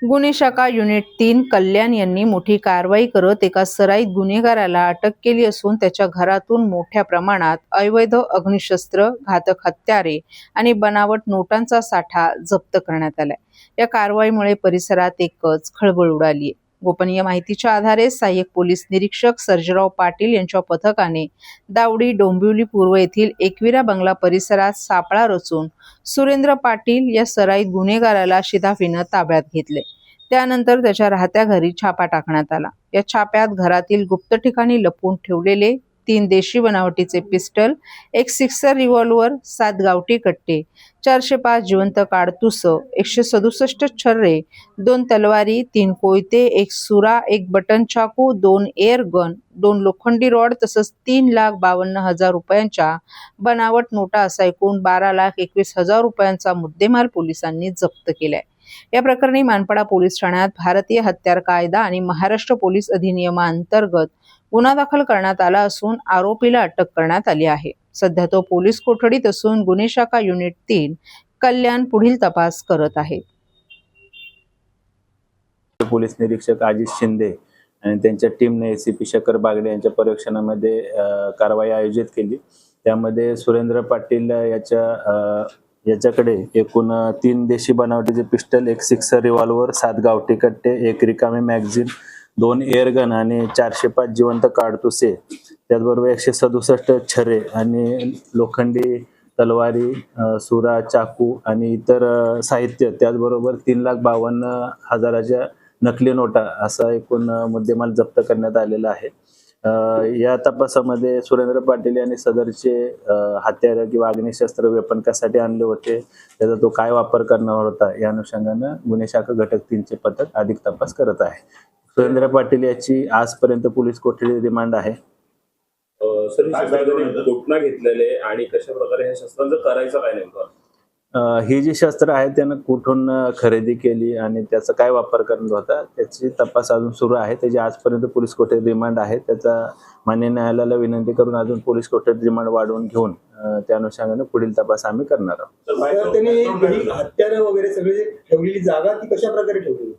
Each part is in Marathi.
गुन्हे शाखा युनिट 3 कल्याण यांनी मोठी कारवाई करत एका सराईत गुन्हेगाराला अटक केली असून त्याच्या घरातून मोठ्या प्रमाणात अवैध अग्निशस्त्र, घातक हत्यारे आणि बनावट नोटांचा साठा जप्त करण्यात आलाय। या कारवाईमुळे परिसरात एकच खळबळ उडाली आहे। गोपनीय माहितीच्या आधारे सहाय्यक पोलीस निरीक्षक सर्जेराव पाटील यांच्या पथकाने दावडी डोंबिवली पूर्व येथील एकविरा बंगला परिसरात सापळा रचून सुरेंद्र पाटील या सराईत गुन्हेगाराला शिताफीने ताब्यात घेतले। त्यानंतर त्याच्या राहत्या घरी छापा टाकण्यात आला। या छाप्यात घरातील गुप्त ठिकाणी लपवून ठेवलेले 3 देशी बनावटीचे पिस्टल, एक 6 रिव्हॉल्वर, 7 गावठी कट्टे, 405 जिवंत काडतुस, 167 छर्रे, 2 तलवारी, 3 कोयते, 1 सुरा, 1 बटन चाकू, 2 एअर गन, 2 लोखंडी रॉड तसंच 3,52,000 रुपयांच्या बनावट नोटा असा एकूण 12,21,000 रुपयांचा मुद्देमाल पोलिसांनी जप्त केलाय। या प्रकरणी मानपाडा पोलीस ठाण्यात भारतीय हत्यार कायदा आणि महाराष्ट्र पोलीस अधिनियमांतर्गत गुन्हा दाखल करण्यात आला असून आरोपीला अटक करण्यात आली आहे। सध्या तो पोलीस कोठडीत असून गुन्हे शाखा युनिट 3 कल्याण पुढील तपास करत आहे। पोलीस निरीक्षक आजिज शिंदे आणि त्यांच्या टीमने एसीपी शेखर बागडे यांच्या पर्यवेक्षणामध्ये कारवाई आयोजित केली। त्यामध्ये सुरेंद्र पाटील याच्याकडे एकूण 3 देशी बनावटीचे पिस्टल, एक 6 रिव्हॉल्वर, 7 गावठी कट्टे, एक रिकामी मॅगझिन, 2 एअर गन आणि 405 जिवंत काडतुसे, त्याचबरोबर 167 छर्रे आणि लोखंडी तलवारी, सुरा, चाकू आणि इतर साहित्य, त्याचबरोबर 3,52,000च्या नकली नोटा असा एकूण मुद्देमाल जप्त करण्यात आलेला आहे। या तपासामध्ये सुरेंद्र पाटील यांनी सदरचे हत्यार किंवा अग्निशस्त्र वेपन कशासाठी आणले होते, त्याचा तो काय वापर करणार होता, या अनुषंगाने गुन्हे शाखा घटक 3 चे पथक अधिक तपास करत आहे। सुरेंद्र पाटील याची आजपर्यंत पोलीस कोठडी रिमांड आहे। घटना घेतलेले आणि कशा प्रकारे हे शस्त्रांचं करायचं काय नेमकं? ही जी शस्त्र आहे त्यानं कुठून खरेदी केली आणि त्याचा काय वापर करणार होता त्याची तपास अजून सुरू आहे। त्याची आजपर्यंत पोलीस कोठडी रिमांड आहे। त्याचा मान्य न्यायालयाला विनंती करून अजून पोलीस कोठडी रिमांड वाढवून घेऊन त्या अनुषंगाने पुढील तपास आम्ही करणार आहोत। त्यांनी हत्यारे वगैरे सगळे ठेवलेली जागा ती कशा प्रकारे ठेवली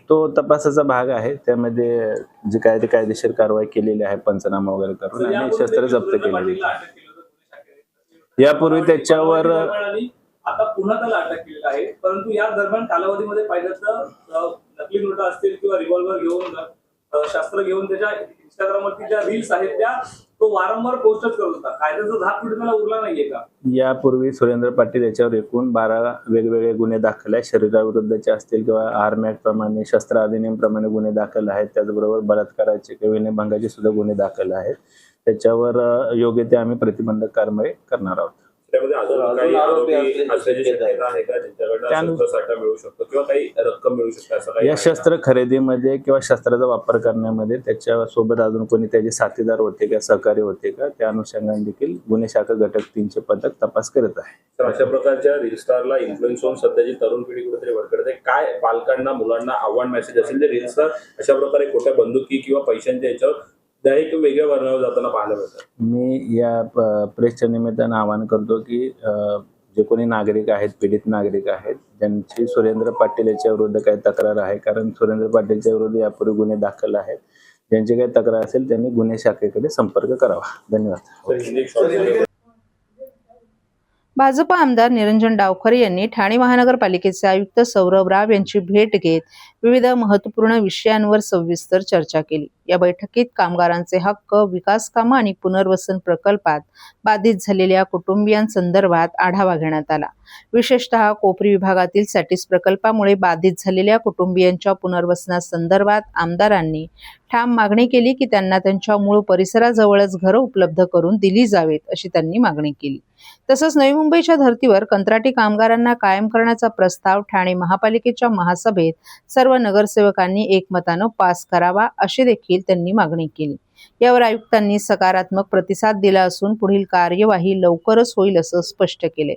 तो तपासाचा भाग आहे। त्यामध्ये जे काय ते कायदेशीर कारवाई केलेली आहे, पंचनामा वगैरे करून आणि शस्त्र जप्त केलेली आहे। यापूर्वी त्याच्यावर आता पुन्हा त्याला अटक केलेली आहे, परंतु या दरम्यान कालावधीमध्ये पाहिलं तर नकली नोटा असतील किंवा रिव्हॉल्वर घेऊन शस्त्र घेऊन त्याच्या इंस्टाग्रामवरती ज्या रील्स आहेत त्या तो वारंवार पोस्टच करत होता। कायद्याचा धाक कुठे त्याला उरला नाहीये का? यापूर्वी सुरेंद्र पाटील याच्यावर एकूण 12 वेगवेगळे गुन्हे दाखल आहेत। शरीराविरुद्धचे असतील किंवा आर्म ऍक्ट प्रमाणे, शस्त्र अधिनियम प्रमाणे गुन्हे दाखल आहेत। त्याचबरोबर बलात्काराचे किंवा विनयभंगाचे सुद्धा गुन्हे दाखल आहेत। त्याच्यावर योग्य ते आम्ही प्रतिबंधक कारवाई करणार आहोत। त्यामध्ये अजून काही आरोपी असल्याची शक्यता आहे का, ज्यांच्याकडे शस्त्रसाठा मिळू शकतो किंवा काही रक्कम मिळू शकते असं काही? या शस्त्र खरेदीमध्ये किंवा शस्त्राचा वापर करण्यामध्ये त्याच्या सोबत अजून कोणी त्याचे साथीदार होते का, सहकारी होते का, त्या अनुषंगाने देखील गुन्हे शाखा घटक 3 चे पथक तपास करत आहे। तर अशा प्रकारच्या रीलस्टारला इन्फ्लुएन्स होऊन सध्याची तरुण पिढी कुठेतरी भडकते, काय पालकांना मुलांना आव्हान मेसेज असेल जे रीलस्टार अशा प्रकारे खोट्या बंदुकी किंवा पैशांच्या याच्यावर डायरेक्ट वेगळ्या वर्णावर जाताना पाहायला मिळतं? मी या प्रेसच्या निमित्तानं आवाहन करतो की जे कोणी नागरिक आहेत, पीडित नागरिक आहेत, ज्यांची सुरेंद्र पाटील याच्या विरुद्ध काही तक्रार आहे, कारण सुरेंद्र पाटीलच्या विरुद्ध यापूर्वी गुन्हे दाखल आहेत, ज्यांची काही तक्रार असेल त्यांनी गुन्हे शाखेकडे संपर्क करावा। धन्यवाद। भाजप आमदार निरंजन डावखरे यांनी ठाणे महानगरपालिकेचे आयुक्त सौरभ राव यांची भेट घेत विविध महत्त्वपूर्ण विषयांवर सविस्तर चर्चा केली। या बैठकीत कामगारांचे हक्क, विकास कामं आणि पुनर्वसन प्रकल्पात बाधित झालेल्या कुटुंबियांसंदर्भात आढावा घेण्यात आला। विशेषतः कोपरी विभागातील सॅटिस प्रकल्पामुळे बाधित झालेल्या कुटुंबियांच्या पुनर्वसनासंदर्भात आमदारांनी ठाम मागणी केली की त्यांना त्यांच्या मूळ परिसराजवळच घरं उपलब्ध करून दिली जावेत अशी त्यांनी मागणी केली। तसंच नवी मुंबईच्या धर्तीवर कंत्राटी कामगारांना कायम करण्याचा प्रस्ताव ठाणे महापालिकेच्या महासभेत सर्व नगरसेवकांनी एकमतानं पास करावा अशी देखील त्यांनी मागणी केली। यावर आयुक्तांनी सकारात्मक प्रतिसाद दिला असून पुढील कार्यवाही लवकरच होईल असं स्पष्ट केले।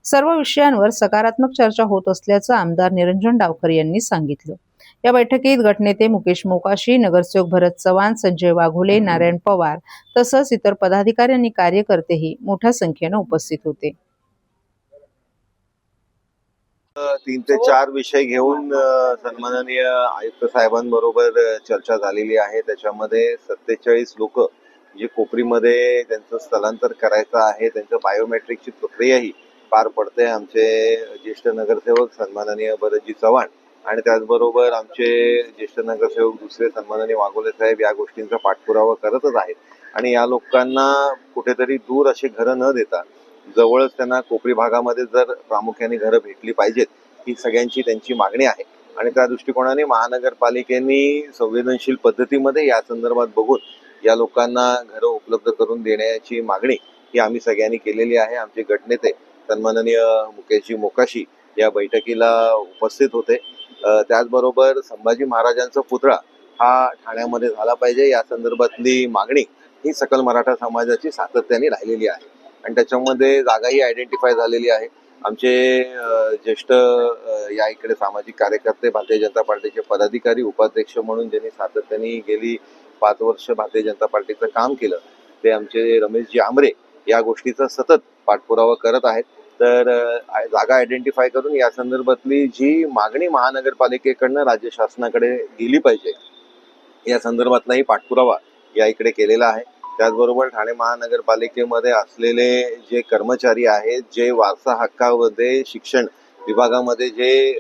सर्व विषयांवर सकारात्मक चर्चा होत असल्याचं आमदार निरंजन डावखरे यांनी सांगितलं। या बैठकीत गटनेते मुकेश मोकाशी, नगरसेवक भरत चव्हाण, संजय वाघोले, नारायण पवार तसंच इतर पदाधिकारी आणि कार्यकर्तेही मोठ्या संख्येने उपस्थित होते। 3 ते 4 विषय घेऊन सन्माननीय आयुक्त साहेबांबरोबर चर्चा झालेली आहे. त्याच्यामध्ये 47 लोक जे कोपरीमध्ये त्यांचं स्थलांतर करायचं आहे, त्यांचं बायोमेट्रिकची प्रक्रियाही पार पडते. आमचे ज्येष्ठ नगरसेवक सन्माननीय भरतजी चव्हाण आणि त्याचबरोबर आमचे ज्येष्ठ नगरसेवक दुसरे सन्माननीय वाघोले साहेब या गोष्टींचा पाठपुरावा करतच आहेत. आणि या लोकांना कुठेतरी दूर अशी घरं न देता जवळच त्यांना कोपरी भागामध्ये जर प्रामुख्याने घरं भेटली पाहिजेत, ही सगळ्यांची त्यांची मागणी आहे. आणि त्या दृष्टिकोनाने महानगरपालिकेने संवेदनशील पद्धतीमध्ये या संदर्भात बघून या लोकांना घरं उपलब्ध करून देण्याची मागणी ही आम्ही सगळ्यांनी केलेली आहे. आमचे गटनेते सन्माननीय मुकेशजी मोकाशी या बैठकीला उपस्थित होते. त्याचबरोबर संभाजी महाराजांचा पुतळा हा ठाण्यामध्ये झाला पाहिजे या संदर्भातली मागणी ही सकल मराठा समाजाची सातत्याने राहिलेली आहे. आणि त्याच्यामध्ये जागाही आयडेंटिफाय झालेली आहे. आमचे ज्येष्ठ या इकडे सामाजिक कार्यकर्ते, भारतीय जनता पार्टीचे पदाधिकारी, उपाध्यक्ष म्हणून ज्यांनी सातत्याने गेली 5 वर्ष भारतीय जनता पार्टीचं काम केलं, ते आमचे रमेशजी आमरे या गोष्टीचा सतत पाठपुरावा करत आहेत. तर जागा आयडेंटिफाय करून या संदर्भातली जी मागणी महानगरपालिकेकडनं राज्य शासनाकडे गेली पाहिजे या संदर्भातलाही पाठपुरावा या इकडे केलेला आहे. त्याचबरोबर ठाणे महानगरपालिकेमध्ये असलेले जे कर्मचारी आहेत, जे वारसा हक्कामध्ये शिक्षण विभागामध्ये जे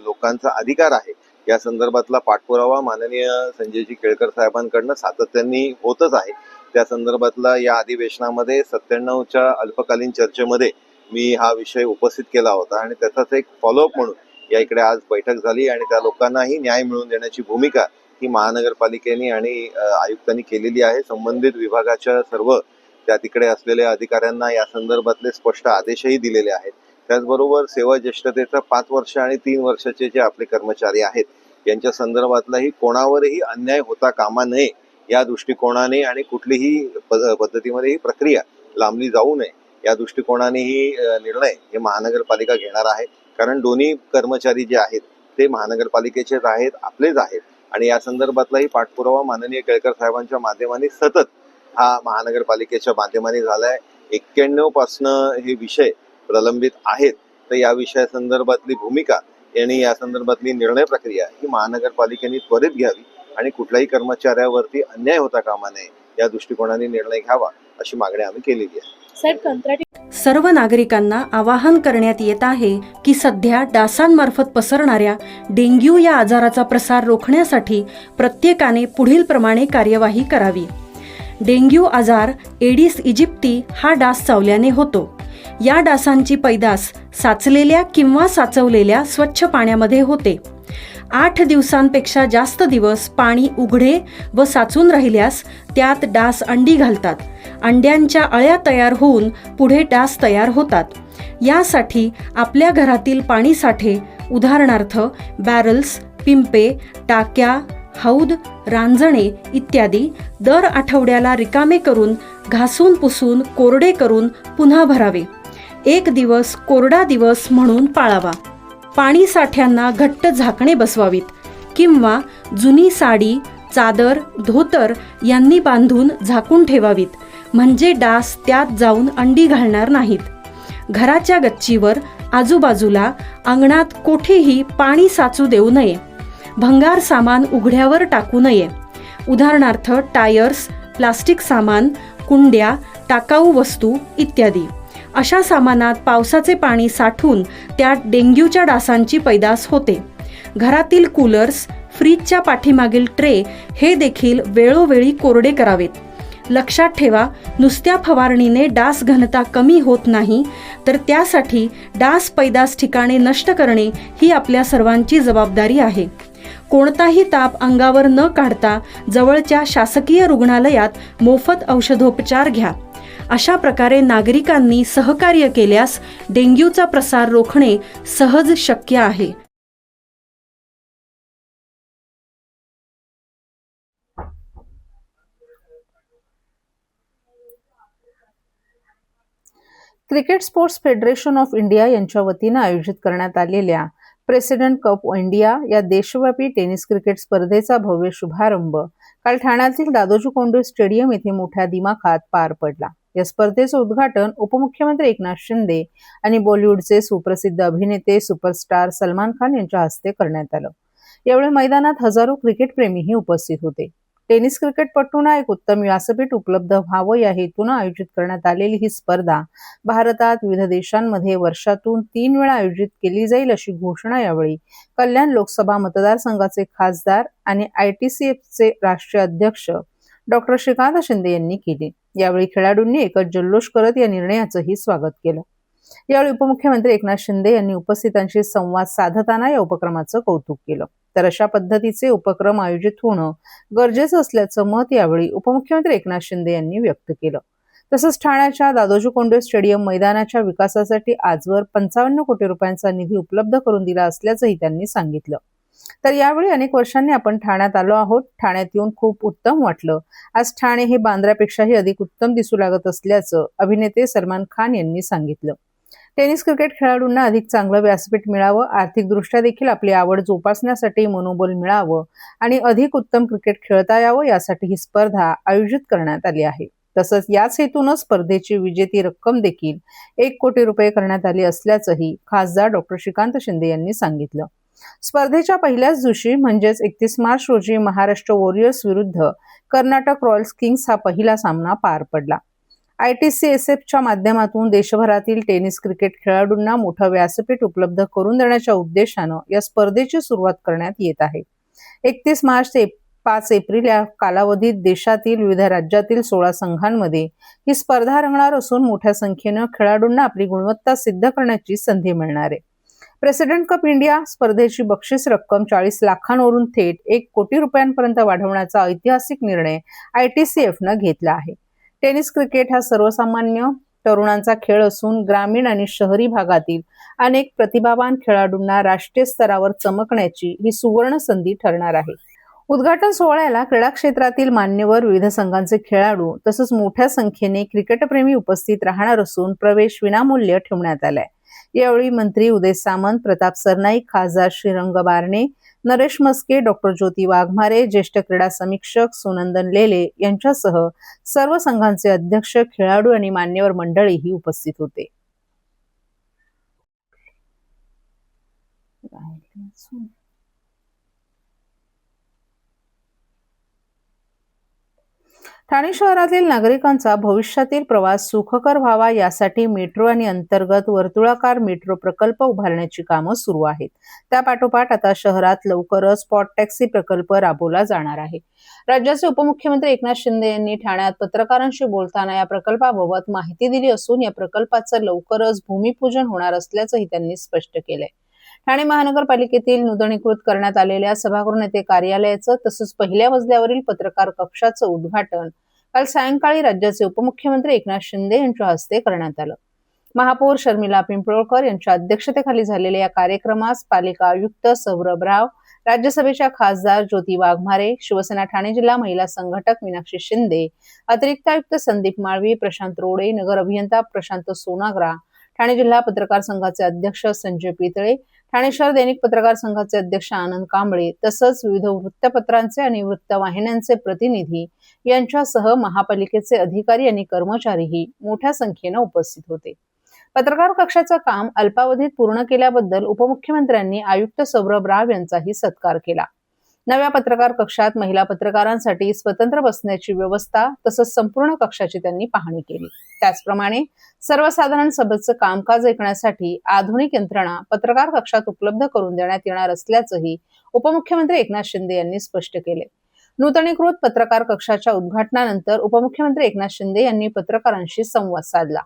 लोकांचा अधिकार आहे या संदर्भातला पाठपुरावा माननीय संजयजी केळकर साहेबांकडनं सातत्याने होतच आहे. त्या संदर्भातला या अधिवेशनामध्ये 97च्या अल्पकालीन चर्चेमध्ये मी हा विषय उपस्थित केला होता आणि त्याचाच एक फॉलोअप म्हणून या इकडे आज बैठक झाली. आणि त्या लोकांनाही न्याय मिळवून देण्याची भूमिका ही महानगरपालिकेने आणि आयुक्तांनी केलेली आहे. संबंधित विभागाच्या सर्व त्या तिकडे असलेल्या अधिकाऱ्यांना या संदर्भातले स्पष्ट आदेशही दिलेले आहेत. त्याचबरोबर सेवा ज्येष्ठतेचा 5 वर्ष आणि 3 वर्षाचे जे आपले कर्मचारी आहेत यांच्या संदर्भातलाही कोणावरही अन्याय होता कामा नये या दृष्टिकोनाने आणि कुठलीही पद्धतीमध्ये ही प्रक्रिया लांबली जाऊ नये या दृष्टिकोनाने ही निर्णय हे महानगरपालिका घेणार आहे. कारण दोन्ही कर्मचारी जे आहेत ते महानगरपालिकेचेच आहेत, आपलेच आहेत. आणि या संदर्भातलाही पाठपुरावा माननीय केळकर साहेबांच्या माध्यमाने सतत हा महानगरपालिकेच्या माध्यमाने झालाय. 91 पासनं हे विषय प्रलंबित आहेत. तर या विषयासंदर्भातली भूमिका आणि या संदर्भातली निर्णय प्रक्रिया ही महानगरपालिकेने त्वरित घ्यावी आणि कुठल्याही कर्मचाऱ्यावरती अन्याय होता कामा नये या दृष्टिकोनाने निर्णय घ्यावा अशी मागणी आम्ही केलेली आहे. सर्व नागरिकांना आवाहन करण्यात येत आहे की सध्या डासांमार्फत पसरणाऱ्या डेंग्यू या आजाराचा प्रसार रोखण्यासाठी प्रत्येकाने पुढील प्रमाणे कार्यवाही करावी. डेंग्यू आजार एडिस इजिप्ती हा डास चावल्याने होतो. या डासांची पैदास साचलेल्या किंवा साचवलेल्या स्वच्छ पाण्यामध्ये होते. 8 दिवसांपेक्षा जास्त दिवस पाणी उघडे व साचून राहिल्यास त्यात डास अंडी घालतात. अंड्यांच्या अळ्या तयार होऊन पुढे डास तयार होतात. यासाठी आपल्या घरातील पाणी साठे उदाहरणार्थ बॅरल्स, पिंपे, टाक्या, हौद, रांजणे इत्यादी दर आठवड्याला रिकामे करून घासून पुसून कोरडे करून पुन्हा भरावे. 1 दिवस कोरडा दिवस म्हणून पाळावा. पाणी साठ्यांना घट्ट झाकणे बसवावीत किंवा जुनी साडी, चादर, धोतर यांनी बांधून झाकून ठेवावीत, म्हणजे डास त्यात जाऊन अंडी घालणार नाहीत. घराच्या गच्चीवर, आजूबाजूला, अंगणात कोठेही पाणी साचू देऊ नये. भंगार सामान उघड्यावर टाकू नये. उदाहरणार्थ टायर्स, प्लास्टिक सामान, कुंड्या, टाकाऊ वस्तू इत्यादी. अशा सामानात पावसाचे पाणी साठून त्यात डेंग्यूच्या डासांची पैदास होते. घरातील कूलर्स, फ्रीजच्या पाठीमागील ट्रे हे देखील वेळोवेळी कोरडे करावेत. लक्षात ठेवा, नुसत्या फवारणीने डास घनता कमी होत नाही, तर त्यासाठी डास पैदास ठिकाणे नष्ट करणे ही आपल्या सर्वांची जबाबदारी आहे. कोणताही ताप अंगावर न काढता जवळच्या शासकीय रुग्णालयात मोफत औषधोपचार घ्या. अशा प्रकारे नागरिकांनी सहकार्य केल्यास डेंग्यूचा प्रसार रोखणे सहज शक्य आहे. Cricket sports federation of India यांच्या वतीनं आयोजित करण्यात आलेल्या प्रेसिडेंट कप इंडिया या देशव्यापी टेनिस क्रिकेट स्पर्धेचा भव्य शुभारंभ काल ठाण्यातील दादोजी कोंडदेव स्टेडियम येथे मोठ्या दिमाखात पार पडला. या स्पर्धेचं उद्घाटन उपमुख्यमंत्री एकनाथ शिंदे आणि बॉलिवूडचे सुप्रसिद्ध अभिनेते सुपरस्टार सलमान खान यांच्या हस्ते करण्यात आलं. यावेळी मैदानात हजारो क्रिकेट प्रेमीही उपस्थित होते. टेनिस क्रिकेटपटूंना एक उत्तम व्यासपीठ उपलब्ध व्हावं या हेतूनं आयोजित करण्यात आलेली ही स्पर्धा भारतात विविध देशांमध्ये वर्षातून 3 वेळा आयोजित केली जाईल अशी घोषणा यावेळी कल्याण लोकसभा मतदारसंघाचे खासदार आणि ITCFचे राष्ट्रीय अध्यक्ष डॉक्टर श्रीकांत शिंदे यांनी केली. यावेळी खेळाडूंनी एकच जल्लोष करत या निर्णयाचंही स्वागत केलं. यावेळी उपमुख्यमंत्री एकनाथ शिंदे यांनी उपस्थितांशी संवाद साधताना या उपक्रमाचं कौतुक केलं. तर अशा पद्धतीचे उपक्रम आयोजित होणं गरजेचं असल्याचं मत यावेळी उपमुख्यमंत्री एकनाथ शिंदे यांनी व्यक्त केलं. तसंच ठाण्याच्या दादोजी कोंडदेव स्टेडियम मैदानाच्या विकासासाठी आजवर 55 कोटी रुपयांचा निधी उपलब्ध करून दिला असल्याचंही त्यांनी सांगितलं. तर यावेळी अनेक वर्षांनी आपण ठाण्यात आलो आहोत. ठाण्यात येऊन खूप उत्तम वाटलं. आज ठाणे हे बांद्र्यापेक्षाही अधिक उत्तम दिसू लागत असल्याचं अभिनेते सलमान खान यांनी सांगितलं. टेनिस क्रिकेट खेळाडूंना अधिक चांगलं व्यासपीठ मिळावं, आर्थिकदृष्ट्या देखील आपली आवड जोपासण्यासाठी मनोबल मिळावं आणि अधिक उत्तम क्रिकेट खेळता यावं यासाठी ही स्पर्धा आयोजित करण्यात आली आहे. तसंच याच हेतूनं स्पर्धेची विजेती रक्कम देखील 1 कोटी रुपये करण्यात आली असल्याचंही खासदार डॉक्टर श्रीकांत शिंदे यांनी सांगितलं. स्पर्धेच्या पहिल्याच दिवशी म्हणजेच 31 मार्च रोजी महाराष्ट्र वॉरियर्स विरुद्ध कर्नाटक रॉयल्स किंग्स हा पहिला सामना पार पडला. ITCSFच्या माध्यमातून देशभरातील टेनिस क्रिकेट खेळाडूंना मोठं व्यासपीठ उपलब्ध करून देण्याच्या उद्देशानं या स्पर्धेची सुरुवात करण्यात येत आहे. 31 मार्च ते 5 एप्रिल या कालावधीत देशातील विविध राज्यातील 16 संघांमध्ये ही स्पर्धा रंगणार असून मोठ्या संख्येनं खेळाडूंना आपली गुणवत्ता सिद्ध करण्याची संधी मिळणार आहे. प्रेसिडेंट कप इंडिया स्पर्धेची बक्षीस रक्कम 40 लाखांवरून थेट 1 कोटी रुपयांपर्यंत वाढवण्याचा ऐतिहासिक निर्णय ITCFनं घेतला आहे. टेनिस क्रिकेट हा सर्वसामान्य तरुणांचा खेळ असून ग्रामीण आणि शहरी भागातील अनेक प्रतिभावान खेळाडूंना राष्ट्रीय स्तरावर चमकण्याची ही सुवर्ण संधी ठरणार आहे. उद्घाटन सोहळ्याला क्रीडा क्षेत्रातील मान्यवर, विविध संघांचे खेळाडू तसंच मोठ्या संख्येने क्रिकेटप्रेमी उपस्थित राहणार असून प्रवेश विनामूल्य ठेवण्यात आलाय. यावेळी मंत्री उदय सामंत, प्रताप सरनाईक, खासदार श्रीरंग बारणे, नरेश मस्के, डॉक्टर ज्योती वाघमारे, ज्येष्ठ क्रीडा समीक्षक सुनंदन लेले यांच्यासह सर्व संघांचे अध्यक्ष, खेळाडू आणि मान्यवर मंडळीही उपस्थित होते. ठाणे शहरातील नागरिकांचा भविष्यातील प्रवास सुखकर व्हावा यासाठी मेट्रो आणि अंतर्गत वर्तुळाकार मेट्रो प्रकल्प उभारण्याची कामं सुरू आहेत. त्यापाठोपाठ आता शहरात लवकरच स्पॉट टॅक्सी प्रकल्प राबवला जाणार आहे. राज्याचे उपमुख्यमंत्री एकनाथ शिंदे यांनी ठाण्यात पत्रकारांशी बोलताना या प्रकल्पाबाबत माहिती दिली असून या प्रकल्पाचं लवकरच भूमिपूजन होणार असल्याचंही त्यांनी स्पष्ट केलंय. ठाणे महानगरपालिकेतील नूतनीकृत करण्यात आलेल्या सभागृह नेते कार्यालयाचं तसंच पहिल्या मजल्यावरील पत्रकार कक्षाचं उद्घाटन काल सायंकाळी राज्याचे उपमुख्यमंत्री एकनाथ शिंदे यांच्या हस्ते करण्यात आलं. महापौर शर्मिला पिंपळकर यांच्या अध्यक्षतेखाली झालेल्या या कार्यक्रमास पालिका आयुक्त सौरभ राव, राज्यसभेच्या खासदार ज्योती वाघमारे, शिवसेना ठाणे जिल्हा महिला संघटक मीनाक्षी शिंदे, अतिरिक्त आयुक्त संदीप माळवी, प्रशांत रोडे, नगर अभियंता प्रशांत सोनाग्रा, ठाणे जिल्हा पत्रकार संघाचे अध्यक्ष संजय पितळे, ठाणे शहर दैनिक पत्रकार संघाचे अध्यक्ष आनंद कांबळे तसंच विविध वृत्तपत्रांचे आणि वृत्तवाहिन्यांचे प्रतिनिधी यांच्यासह महापालिकेचे अधिकारी आणि कर्मचारीही मोठ्या संख्येनं उपस्थित होते. पत्रकार कक्षाचं काम अल्पावधीत पूर्ण केल्याबद्दल उपमुख्यमंत्र्यांनी आयुक्त सौरभ राव यांचाही सत्कार केला. नव्या पत्रकार कक्षात महिला पत्रकारांसाठी स्वतंत्र बसण्याची व्यवस्था तसंच संपूर्ण कक्षाची त्यांनी पाहणी केली. त्याचप्रमाणे सर्वसाधारण सभेचं कामकाज ऐकण्यासाठी आधुनिक यंत्रणा पत्रकार कक्षात उपलब्ध करून देण्यात येणार असल्याचंही उपमुख्यमंत्री एकनाथ शिंदे यांनी स्पष्ट केले. नूतनीकृत पत्रकार कक्षाच्या उद्घाटनानंतर उपमुख्यमंत्री एकनाथ शिंदे यांनी पत्रकारांशी संवाद साधला.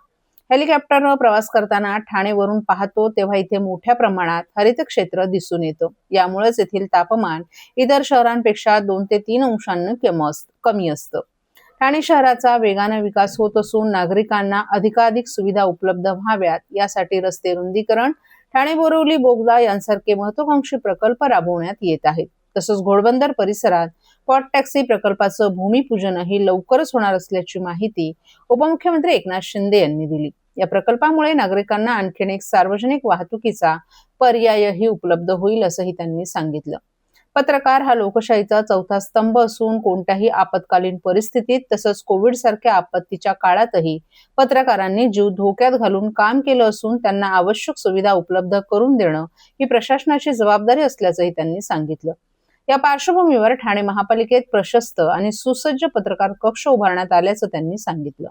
हेलिकॉप्टरवर प्रवास करताना ठाणेवरून पाहतो तेव्हा इथे मोठ्या प्रमाणात हरित क्षेत्र दिसून येतं. यामुळेच येथील तापमान इतर शहरांपेक्षा 2 ते 3 अंशांनी कमी असतं. ठाणे शहराचा वेगाने विकास होत असून नागरिकांना अधिकाधिक सुविधा उपलब्ध व्हाव्यात यासाठी रस्ते रुंदीकरण, ठाणे बोरिवली बोगदा यांसारखे महत्वाकांक्षी प्रकल्प राबवण्यात येत आहेत. तसंच घोडबंदर परिसरात स्पॉट टॅक्सी प्रकल्पाचं भूमिपूजनही लवकरच होणार असल्याची माहिती उपमुख्यमंत्री एकनाथ शिंदे यांनी दिली. या प्रकल्पामुळे नागरिकांना आणखीन एक सार्वजनिक वाहतुकीचा पर्यायही उपलब्ध होईल असंही त्यांनी सांगितलं. पत्रकार हा लोकशाहीचा चौथा स्तंभ असून कोणत्याही आपत्कालीन परिस्थितीत तसंच कोविड सारख्या आपत्तीच्या काळातही पत्रकारांनी जीव धोक्यात घालून काम केलं असून त्यांना आवश्यक सुविधा उपलब्ध करून देणं ही प्रशासनाची जबाबदारी असल्याचंही त्यांनी सांगितलं. या पार्श्वभूमीवर ठाणे महापालिकेत प्रशस्त आणि सुसज्ज पत्रकार कक्ष उभारण्यात आल्याचं त्यांनी सांगितलं.